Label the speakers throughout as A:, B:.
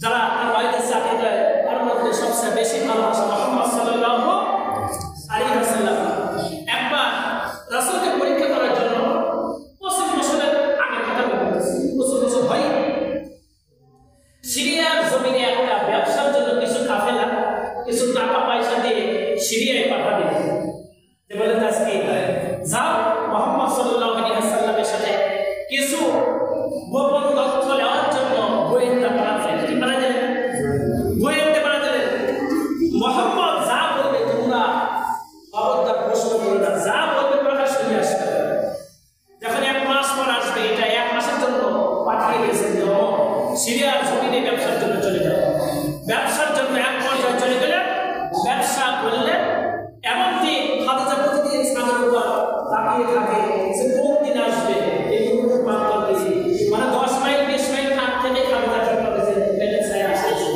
A: যারা আপনার বাড়িতে চাকরি করে তার মধ্যে সবচেয়ে বেশি ভালোবাসা মুহাম্মদ সাল্লাল্লাহু আলাইহি ওয়াসাল্লাম। একবার রাসূলকে পরীক্ষা করার জন্য 25 বছরের আগের কথা বলতেছি, 25 বছর হয় সিরিয়ার জমিনে একটা ব্যবসার জন্য কিছু কাফেলা কিছু টাকা পয়সা দিয়ে সিরিয়ায় পাঠাবে। যে বলে আজকে যাও মুহাম্মদ সাল্লাল্লাহু আলাইহি ওয়াসাল্লামের সাথে কিছু গোপন তথ্য নেওয়ার জন্য গোয়েন্দা পাঠালেন। কি পাঠালেন? গোয়েন্দা পাঠালেন। মুহাম্মদ যা বলবে তোমরা খবরদার প্রশ্ন করো না, যা বলবে প্রকাশ করে আসবে। যখন 1 মাস পর আসবে, এটা 1 মাসের জন্য পাঠিয়ে দিয়েছেন যে সিরিয়ার জমিনে ব্যবসার জন্য চলে যাও। ব্যবসার জন্য 1 পর্যায়ে চলে গেলে ব্যবসা করলে এমনকি খাদিজা প্রতিদিন ছাদের উপর তাকিয়ে থাকে যে কোন দিন আসবে এই মুহূর্তে পার করতেছি। মানে 10 মাইল 20 মাইল কাছ থেকে খাদিজা ঠিক করেছে মেঘের ছায়া আসতেছে।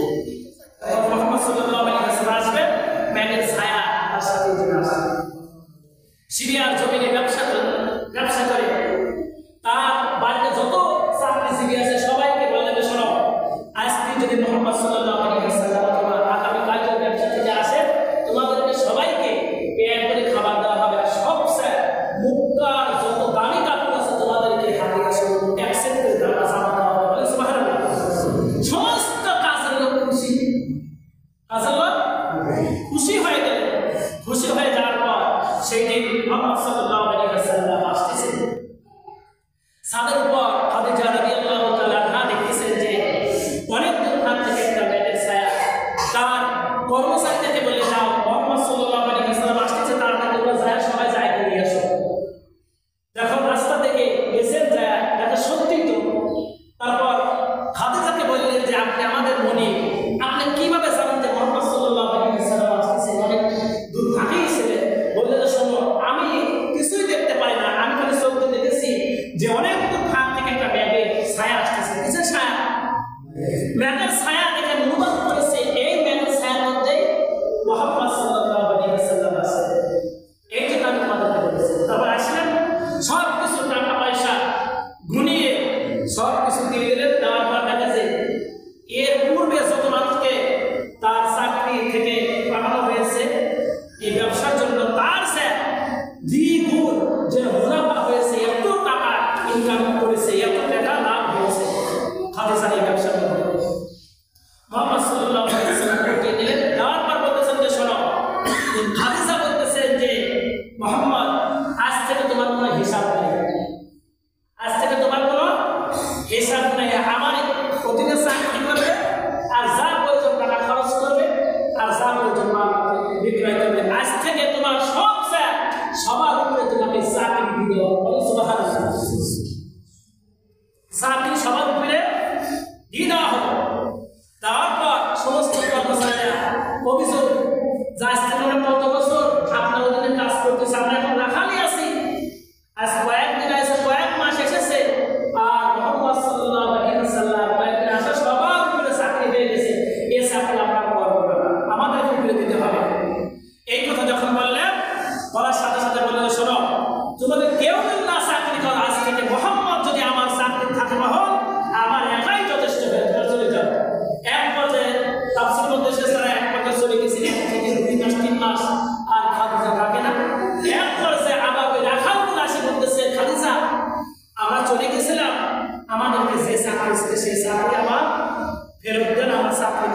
A: মুহাম্মদ সাল্লাল্লাহু আলাইহি ওয়াসাল্লাম আসবে, মেঘের ছায়া তার সাথে চলে আসবে। সিরিয়ার জমিনে ব্যবসা করে তার বাড়িতে যত চাকরিজীবী আছে সবাইকে বললেন, শোনো আজকে যদি মুহাম্মদ সাল্লাল্লাহু আলাইহি ওয়াসাল্লাম অথবা আগামী কালকের ব্যবসা থেকে আসে, তোমাদেরকে সবাইকে পেট করে খাবার দেওয়া হবে। আর সবচেয়ে মুক্কার যত দামি কাপড় আছে তোমাদেরকে হাতে আসে অ্যাকসেপ্ট করে দেওয়া জামা দেওয়া হবে। বলে সুবহানাল্লাহ। সমস্ত কাজের লোক খুশি, কাজের লোক খুশি হয়ে গেলেন। খুশি হয়ে যাওয়ার পর সেই দিন মুহাম্মদ সাল্লাল্লাহু আলাইহি ওয়াসাল্লাম আসতেছেন। ছাদের উপর খাদিজা রাদিয়াল্লাহু তাআলা আনহা দেখতেছেন যে অনেক দূর থেকে একটা মেঘের ছায়া। তার কর্মচারীকে বলে, যাও মুহাম্মদ সাল্লাল্লাহু আলাইহি ওয়াসাল্লাম আসতেছে, তাড়াতাড়ি তোমরা যায় সবাই যায় নিয়ে আসো। যখন রাস্তা থেকে গেছেন যায় এটা সত্যি তো। তারপর খাদিজাকে বললেন যে আপনি আমাদের মনি, আপনি কিভাবে জানেন যে মুহাম্মদ সাল্লাল্লাহু আলাইহি ওয়াসাল্লাম আসতেছে? অনেক দূর থেকেই ছিলেন। বললেন, শোনো আমি কিছুই দেখতে পাই না, আমি খালি চোখ দিয়ে দেখেছি যে অনেক দূর থেকে একটা মেঘের ছায়া আসতেছে। কিসের ছায়া? মেঘের ছায়া দেখে অনুমান করেছে এই মেঘের ছায়ার মধ্যে মুহাম্মদ সাল্লাল্লাহু আলাইহি ওয়াসাল্লাম আছে। এই জন্য আমি তোমাদেরকে বলেছি। তারপর আসলেন, সব কিছু টাকা পয়সা গুনিয়ে সব কিছু দিয়ে দিলেন। দেওয়ার পর দেখা যায় এর পূর্বে যত মানুষকে তার চাকরি থেকে পাঠানো হয়েছে এই ব্যবসার জন্য, তার সে দ্বিগুণ যে মুনাফা হয়েছে, এত টাকা ইনকাম করেছে, এত টাকা লাভ হয়েছে খাদিজার এই ব্যবসার মধ্যে। মুহাম্মদ সাল্লাল্লাহু আলাইহি ওয়াসাল্লাম উঠিয়ে দিলেন। দেওয়ার পর বলতেছেন যে শোনো, খাদিজা বলতেছেন যে মুহাম্মদ আজ থেকে তোমার কোনো হিসাব নেই, আজ থেকে তোমার কোনো হিসাব নেই। আমার অধীনে চাকরি করবে আর যা প্রয়োজন টাকা খরচ করবে আর যা প্রয়োজন বিক্রয় করবে। আজ থেকে তোমার সবার উপরে তোমাকে চাকরি দিতে হবে। বলে সুবহানাল্লাহ। চাকরি সবার উপরে দিয়ে দেওয়া হবে। দেওয়ার পর সমস্ত কর্মচারীরা অভিযোগ যে আজ থেকে আমরা কত বছর আপনার অধীনে কাজ করতেছি, আমরা এখন রাখালি আছি, আজ কয়েকদিন আছে, কয়েক মাস এসেছে, আর মুহাম্মদ সাল্লাল্লাহু আলাইহি ওয়াসাল্লাম কয়েকদিন আসা সবার উপরে চাকরি হয়ে গেছে, এই চাকরি আমরা করবো না, আমাদেরকে উপরে দিতে হবে। এই কথা যখন বললেন, বলার সাথে সাথে বললেন, শোনো তোমাদের কেউ না চাকরি করো, আজ থেকে মুহাম্মদ যদি আমার চাকরি থাকে মহল আমার একাই যথেষ্ট হয়ে চলে যাও। এক পর্যায়ে তাফসীর মধ্যে শেষরা এক পর্যায়ে চলে গেছিলেন 2 মাস 3 মাস, আর খাদিজা থাকে না। এক পর্যায়ে আবার ওই রাখালগুলো আসে বলতেছে, খাদিজা আমরা চলে গেছিলাম, আমাদেরকে যে চাকরি ছিল সেই চাকরি আবার ফেরত দেন, আমার চাকরি